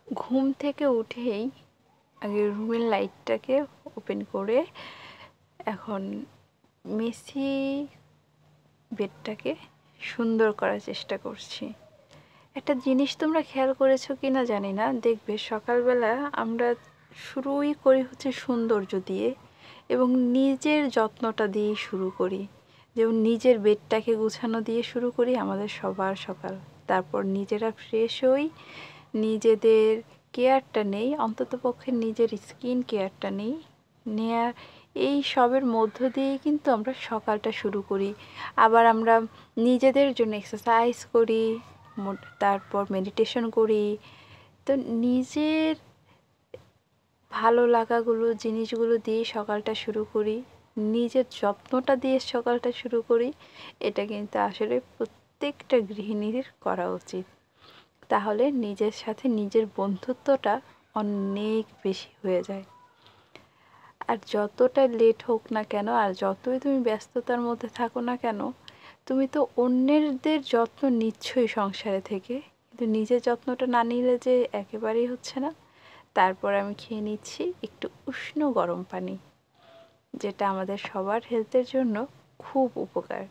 ঘুম থেকে উঠেই আগে রুমের লাইটটাকে ওপেন করে এখন মেসি বেডটাকে সুন্দর করার চেষ্টা করছি। একটা জিনিস তোমরা খেয়াল করেছো কি না জানি না, দেখবে সকালবেলা আমরা শুরুই করি হচ্ছে সৌন্দর্য দিয়ে এবং নিজের যত্নটা দিয়ে শুরু করি। যেমন নিজের বেডটাকে গুছানো দিয়ে শুরু করি আমাদের সবার সকাল। তারপর নিজেরা ফ্রেশ হই, নিজেদের কেয়ারটা নেই, অন্ততপক্ষে নিজের স্কিন কেয়ারটা নেই, নেয়ার এই সবের মধ্য দিয়েই কিন্তু আমরা সকালটা শুরু করি। আবার আমরা নিজেদের জন্য এক্সারসাইজ করি, তারপর মেডিটেশন করি। তো নিজের ভালো লাগাগুলো জিনিসগুলো দিয়ে সকালটা শুরু করি, নিজের যত্নটা দিয়ে সকালটা শুরু করি। এটা কিন্তু আসলে প্রত্যেকটা গৃহিণীর করা উচিত। তাহলে নিজের সাথে নিজের বন্ধুত্বটা অনেক বেশি হয়ে যায়। আর যতটা লেট হোক না কেন, আর যতই তুমি ব্যস্ততার মধ্যে থাকো না কেন, তুমি তো অন্যদের যত্ন নিচ্ছই সংসারে থেকে, কিন্তু নিজের যত্নটা না নিলে যে একেবারেই হচ্ছে না। তারপর আমি খেয়ে নিচ্ছি একটু উষ্ণ গরম পানি, যেটা আমাদের সবার হেলথের জন্য খুব উপকার।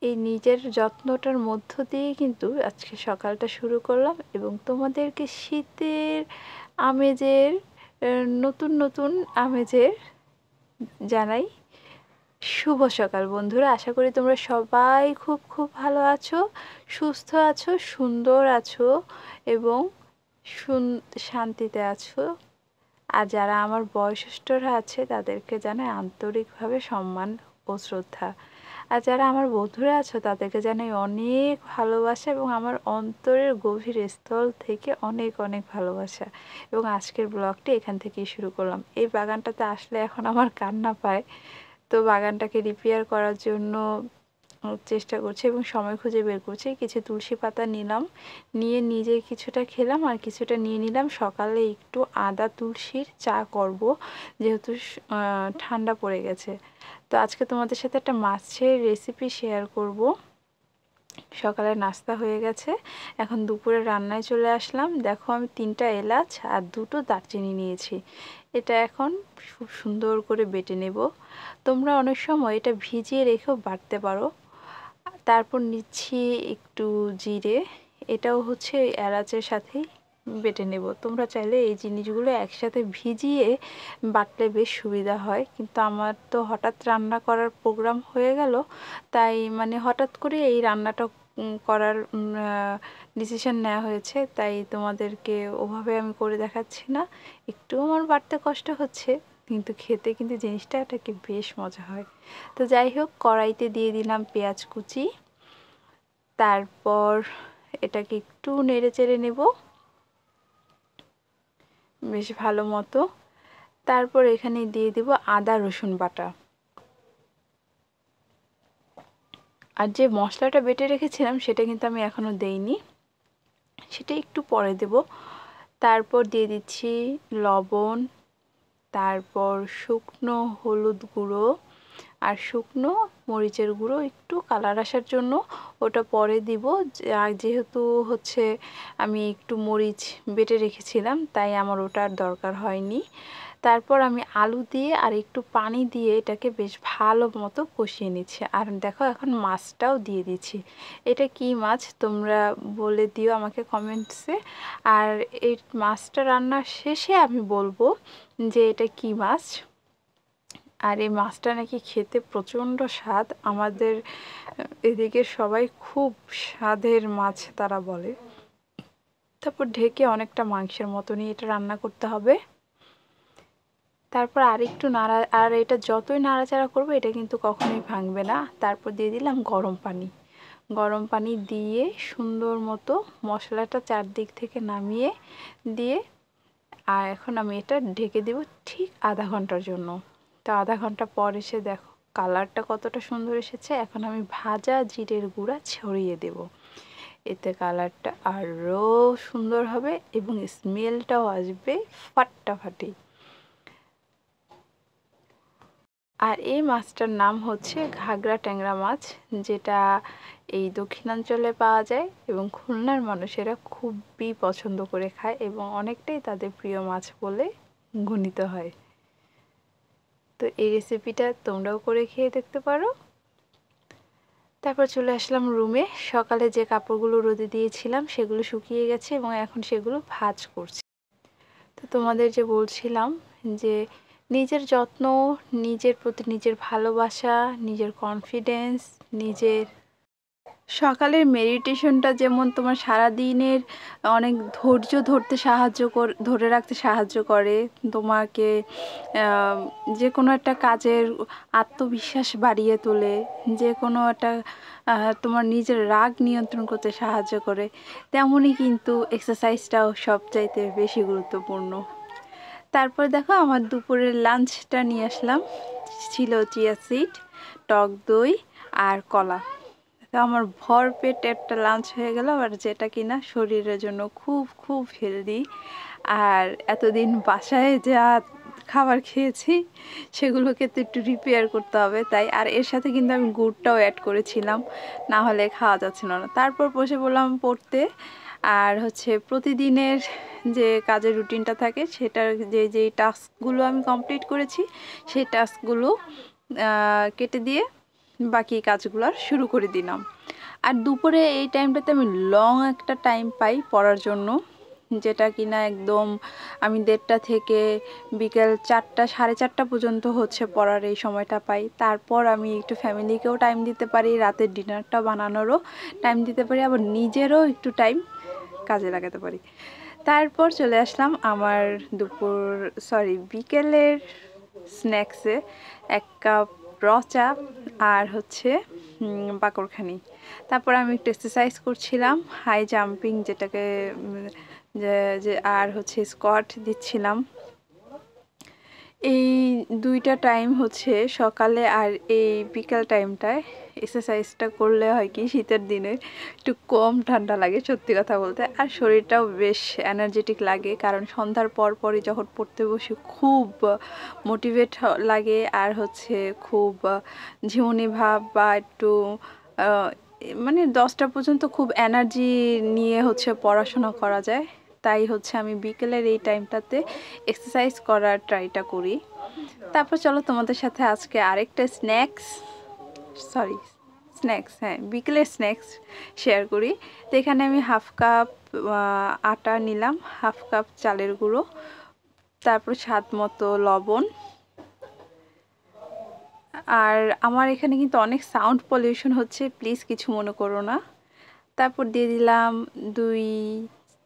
এই নিজের যত্নটার মধ্য দিয়ে কিন্তু আজকে সকালটা শুরু করলাম এবং তোমাদেরকে শীতের আমেজের নতুন নতুন আমেজের জানাই শুভ সকাল বন্ধুরা। আশা করি তোমরা সবাই খুব খুব ভালো আছো, সুস্থ আছো, সুন্দর আছো এবং শান্তিতে আছো। আর যারা আমার বয়োজ্যেষ্ঠরা আছে তাদেরকে জানাই আন্তরিকভাবে সম্মান ও শ্রদ্ধা। আর যারা আমার বন্ধুরা আছো তাদেরকে জানাই অনেক ভালোবাসা এবং আমার অন্তরের গভীর স্থল থেকে অনেক অনেক ভালোবাসা। এবং আজকের ব্লগটি এখান থেকেই শুরু করলাম। এই বাগানটাতে আসলে এখন আমার কান্না পায়। তো বাগানটাকে রিপেয়ার করার জন্য চেষ্টা করছি এবং সময় খুঁজে বের করছি। কিছু তুলসী পাতা নিলাম, নিয়ে নিজে কিছুটা খেলাম আর কিছুটা নিয়ে নিলাম সকালে একটু আদা তুলসীর চা করব, যেহেতু ঠান্ডা পড়ে গেছে। তো আজকে তোমাদের সাথে একটা মাছের রেসিপি শেয়ার করব। সকালে নাস্তা হয়ে গেছে, এখন দুপুরে রান্নায় চলে আসলাম। দেখো আমি 3টা এলাচ আর 2টো দারচিনি নিয়েছি। এটা এখন খুব সুন্দর করে বেটে নেব। তোমরা অনেক সময় এটা ভিজিয়ে রেখেও বাটতে পারো। তারপর নিচ্ছি একটু জিরে, এটাও হচ্ছে এলাচের সাথেই বেটে নেব। তোমরা চাইলে এই জিনিসগুলো একসাথে ভিজিয়ে বাটলে বেশ সুবিধা হয়, কিন্তু আমার তো হঠাৎ রান্না করার প্রোগ্রাম হয়ে গেল, তাই মানে হঠাৎ করে এই রান্নাটা করার ডিসিশন নেওয়া হয়েছে, তাই তোমাদেরকে ওভাবে আমি করে দেখাচ্ছি না। একটু আমার বাটতে কষ্ট হচ্ছে, কিন্তু খেতে কিন্তু জিনিসটা এটাকে বেশ মজা হয়। তো যাই হোক, কড়াইতে দিয়ে দিলাম পেঁয়াজ কুচি, তারপর এটাকে একটু নেড়ে চেড়ে নেব বেশ ভালো মতো। তারপর এখানে দিয়ে দিব আদা রসুন বাটা। আর যে মশলাটা বেটে রেখেছিলাম সেটা কিন্তু আমি এখনও দেইনি, সেটা একটু পরে দেব। তারপর দিয়ে দিচ্ছি লবণ, তারপর শুকনো হলুদ গুঁড়ো আর শুকনো মরিচের গুঁড়ো একটু কালার আসার জন্য, ওটা পরে দিব। যেহেতু হচ্ছে আমি একটু মরিচ বেটে রেখেছিলাম, তাই আমার ওটার দরকার হয়নি। তারপর আমি আলু দিয়ে আর একটু পানি দিয়ে এটাকে বেশ ভালো মতো কষিয়ে নিচ্ছি। আর দেখো এখন মাছটাও দিয়ে দিচ্ছি। এটা কি মাছ তোমরা বলে দিও আমাকে কমেন্টসে। আর এই মাছটা রান্নার শেষে আমি বলবো যে এটা কি মাছ। আর এই মাছটা নাকি খেতে প্রচণ্ড স্বাদ, আমাদের এদিকে সবাই খুব স্বাদের মাছ তারা বলে। তারপর ঢেকে অনেকটা মাংসের মতনই এটা রান্না করতে হবে। তারপর আরেকটু নাড়া, আর এটা যতই নাড়াচাড়া করবো এটা কিন্তু কখনোই ভাঙবে না। তারপর দিয়ে দিলাম গরম পানি। গরম পানি দিয়ে সুন্দর মতো মশলাটা চারদিক থেকে নামিয়ে দিয়ে, আর এখন আমি এটা ঢেকে দেব ঠিক আধা ঘন্টার জন্য। তো আধা ঘন্টা পর এসে দেখো কালারটা কতটা সুন্দর এসেছে। এখন আমি ভাজা জিরের গুঁড়া ছড়িয়ে দেব, এতে কালারটা আরও সুন্দর হবে এবং স্মেলটাও আসবে ফাটাফাটি। আর এই মাছটার নাম হচ্ছে ঘাগরা ট্যাংরা মাছ, যেটা এই দক্ষিণাঞ্চলে পাওয়া যায় এবং খুলনার মানুষেরা খুবই পছন্দ করে খায় এবং অনেকটাই তাদের প্রিয় মাছ বলে গণিত হয়। তো এই রেসিপিটা তোমরাও করে খেয়ে দেখতে পারো। তারপর চলে আসলাম রুমে। সকালে যে কাপড়গুলো রোদে দিয়েছিলাম সেগুলো শুকিয়ে গেছে এবং এখন সেগুলো ভাঁজ করছি। তো তোমাদের যে বলছিলাম যে নিজের যত্ন, নিজের প্রতি নিজের ভালোবাসা, নিজের কনফিডেন্স, নিজের সকালের মেডিটেশনটা যেমন তোমার সারাদিনের অনেক ধৈর্য ধরে রাখতে সাহায্য করে, তোমাকে যে কোনো একটা কাজের আত্মবিশ্বাস বাড়িয়ে তোলে, যে কোনো একটা তোমার নিজের রাগ নিয়ন্ত্রণ করতে সাহায্য করে, তেমনই কিন্তু এক্সারসাইজটাও সবচাইতে বেশি গুরুত্বপূর্ণ। তারপর দেখো আমার দুপুরের লাঞ্চটা নিয়ে আসলাম, ছিল চিয়া সিড, টক দই আর কলা। তো আমার ভরপেট একটা লাঞ্চ হয়ে গেল, আর যেটা কিনা শরীরের জন্য খুব খুব হেলদি। আর এতদিন বাসায় যা খাবার খেয়েছি সেগুলোকে তো একটু রিপেয়ার করতে হবে, তাই। আর এর সাথে কিন্তু আমি গুড়টাও অ্যাড করেছিলাম, না হলে খাওয়া যাচ্ছিল না। তারপর বসে বললাম পড়তে। আর হচ্ছে প্রতিদিনের যে কাজের রুটিনটা থাকে সেটার যেই টাস্কগুলো আমি কমপ্লিট করেছি সেই টাস্কগুলো কেটে দিয়ে বাকি কাজগুলো শুরু করে দিলাম। আর দুপুরে এই টাইমটাতে আমি লং একটা টাইম পাই পড়ার জন্য, যেটা কিনা একদম আমি 1:30 থেকে বিকেল 4টা 4:30 পর্যন্ত হচ্ছে পড়ার এই সময়টা পাই। তারপর আমি একটু ফ্যামিলিকেও টাইম দিতে পারি, রাতের ডিনারটা বানানোরও টাইম দিতে পারি, আবার নিজেরও একটু টাইম কাজে লাগাতে পারি। তারপর চলে আসলাম আমার বিকেলের স্ন্যাক্সে 1 কাপ র চা আর হচ্ছে বাকরখানি। তারপর আমি একটু এক্সারসাইজ করছিলাম, হাই জাম্পিং যেটাকে আর হচ্ছে স্কোয়াট দিচ্ছিলাম। এই দুইটা টাইম হচ্ছে সকালে আর এই বিকাল টাইমটায় এক্সারসাইজটা করলে হয় কি শীতের দিনে একটু কম ঠান্ডা লাগে সত্যি কথা বলতে, আর শরীরটাও বেশ এনার্জেটিক লাগে, কারণ সন্ধ্যার পরই যখন পড়তে বসি খুব মোটিভেট লাগে, আর হচ্ছে খুব ঝিমুনি ভাব বা একটু মানে 10টা পর্যন্ত খুব এনার্জি নিয়ে হচ্ছে পড়াশোনা করা যায়। তাই হচ্ছে আমি বিকেলের এই টাইমটাতে এক্সারসাইজ করার ট্রাইটা করি। তারপর চলো তোমাদের সাথে আজকে আরেকটা হ্যাঁ বিকেলের স্ন্যাক্স শেয়ার করি। তো এখানে আমি 1/2 কাপ আটা নিলাম, 1/2 কাপ চালের গুঁড়ো, তারপর স্বাদ মতো লবণ। আর আমার এখানে কিন্তু অনেক সাউন্ড পলিউশন হচ্ছে, প্লিজ কিছু মনে করো না। তারপর দিয়ে দিলাম 2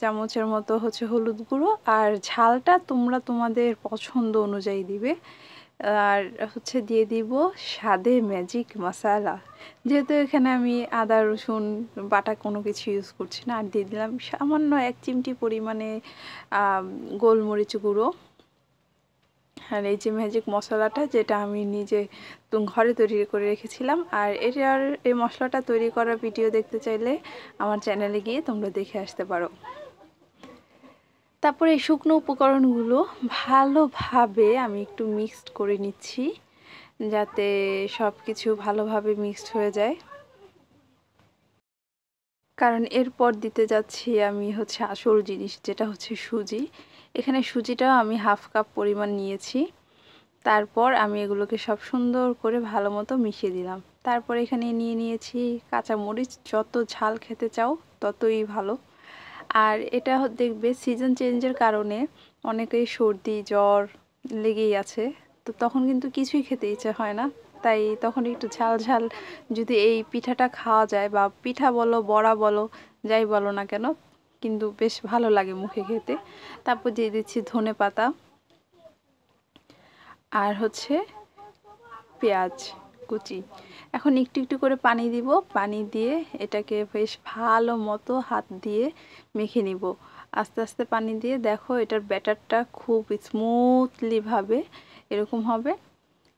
চামচের মতো হচ্ছে হলুদ গুঁড়ো, আর ঝালটা তোমরা তোমাদের পছন্দ অনুযায়ী দিবে। আর হচ্ছে দিয়ে দিব স্বাদে ম্যাজিক মশলা, যেহেতু এখানে আমি আদা রসুন বাটা কোনো কিছু ইউজ করছি না। আর দিয়ে দিলাম সামান্য 1 চিমটি পরিমাণে গোলমরিচ গুঁড়ো। আর এই যে ম্যাজিক মশলাটা, যেটা আমি নিজে ঘরে তৈরি করে রেখেছিলাম, আর এই মশলাটা তৈরি করার ভিডিও দেখতে চাইলে আমার চ্যানেলে গিয়ে তোমরা দেখে আসতে পারো। তারপরে এই শুকনো উপকরণগুলো ভালোভাবে আমি একটু মিক্সড করে নিচ্ছি, যাতে সব কিছু ভালোভাবে মিক্সড হয়ে যায়। কারণ এরপর দিতে যাচ্ছি আমি হচ্ছে আসল জিনিস, যেটা হচ্ছে সুজি। এখানে সুজিটাও আমি 1/2 কাপ পরিমাণ নিয়েছি। তারপর আমি এগুলোকে সব সুন্দর করে ভালো মতো মিশিয়ে দিলাম। তারপর এখানে নিয়েছি কাঁচামরিচ, যত ঝাল খেতে চাও ততই ভালো। আর এটা দেখবে সিজন চেঞ্জের কারণে অনেকেই সর্দি জ্বর লেগেই আছে, তো তখন কিন্তু কিছুই খেতে ইচ্ছে হয় না। তাই তখন একটু ঝাল যদি এই পিঠাটা খাওয়া যায়, বা পিঠা বলো বড়া বলো যাই বলো না কেন, কিন্তু বেশ ভালো লাগে মুখে খেতে। তারপর দিয়ে দিচ্ছি ধনেপাতা আর হচ্ছে পেঁয়াজ কুচি। এখন একটু করে পানি দিব, পানি দিয়ে এটাকে বেশ ভালো মতো হাত দিয়ে মেখে নিব। আস্তে আস্তে পানি দিয়ে দেখো এটার ব্যাটারটা খুব স্মুথলিভাবে এরকম হবে।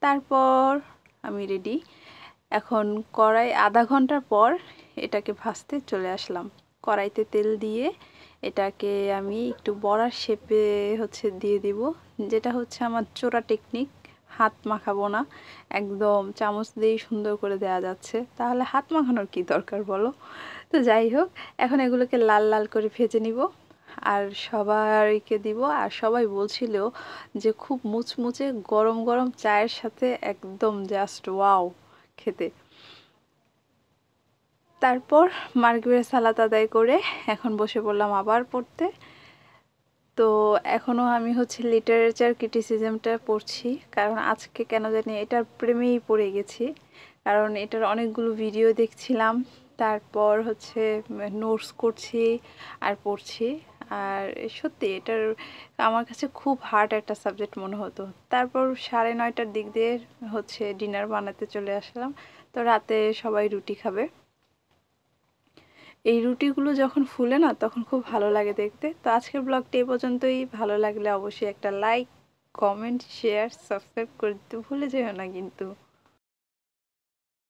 তারপর আমি রেডি। এখন কড়াই আধা ঘন্টার পর এটাকে ভাজতে চলে আসলাম। কড়াইতে তেল দিয়ে এটাকে আমি একটু বড়ার শেপে হচ্ছে দিয়ে দিব, যেটা হচ্ছে আমার চোরা টেকনিক। হাত মাখাবো না, একদম চামচ দিয়েই সুন্দর করে দেওয়া যাচ্ছে, তাহলে হাত মাখানোর কি দরকার বলো। তো যাই হোক, এখন এগুলোকে লাল লাল করে ভেজে নিব আর সবাইকে দিব। আর সবাই বলছিল যে খুব মুচমুচে গরম গরম চায়ের সাথে একদম জাস্ট ওয়াও খেতে। তারপর মাগরিবের সালাত আদায় করে এখন বসে পড়লাম আবার পড়তে। তো এখনও আমি হচ্ছে লিটারেচার ক্রিটিসিজমটা পড়ছি, কারণ আজকে কেন জানি এটার প্রেমেই পড়ে গেছি। কারণ এটার অনেকগুলো ভিডিও দেখছিলাম, তারপর হচ্ছে নোটস করছি আর পড়ছি। আর সত্যি এটার আমার কাছে খুব হার্ড একটা সাবজেক্ট মনে হতো। তারপর 9:30টার দিক দিয়ে হচ্ছে ডিনার বানাতে চলে আসলাম। তো রাতে সবাই রুটি খাবে। এই রুটিগুলো যখন ফুলে না তখন খুব ভালো লাগে দেখতে। তো আজকের ব্লগটি এই পর্যন্তই। ভালো লাগলে অবশ্যই একটা লাইক, কমেন্ট, শেয়ার, সাবস্ক্রাইব করে দিতে ভুলে যেও না কিন্তু।